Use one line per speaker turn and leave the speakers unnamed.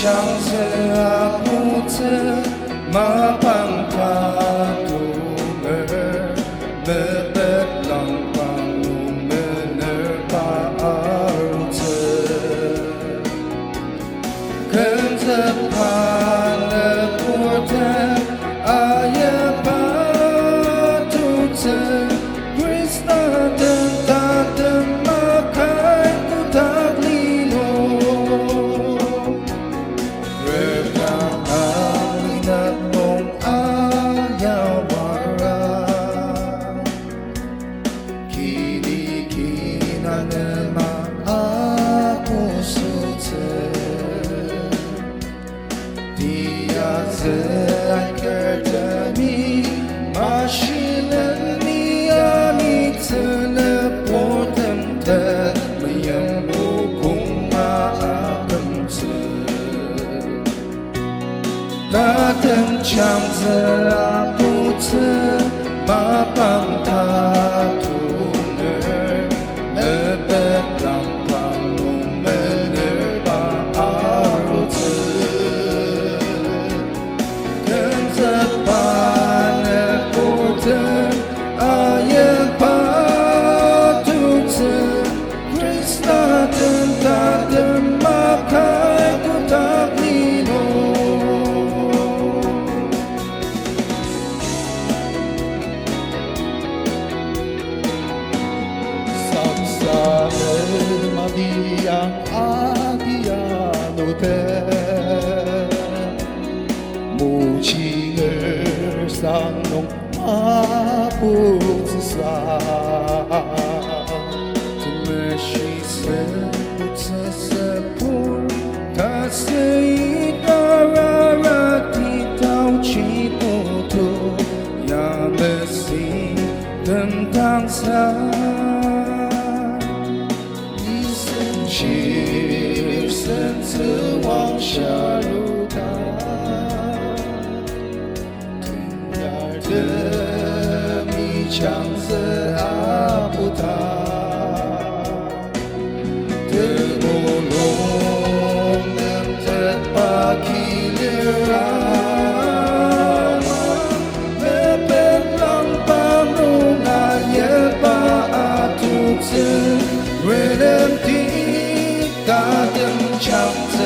chẳng sẽ aku mapangkatu mebetlang pangu menerpaarute kenzepane purte ayapatute Krishna tenta makai kutaglino Datang jam selalu mapangkatu lebet lampangmu menerpaarute kenzepane purte ayapatute Krishna tenta demakai kutaglino Madiang agiano te 무징을 쌍농 아부지사 드메시세 우체세풀 다스이따라라티 타우치고도 야메시 든탕사生自往下入他，天涯的迷墙色阿布达，的摩龙能得巴基里拉，那边浪巴努那也巴阿图兹，为了地。大灯照着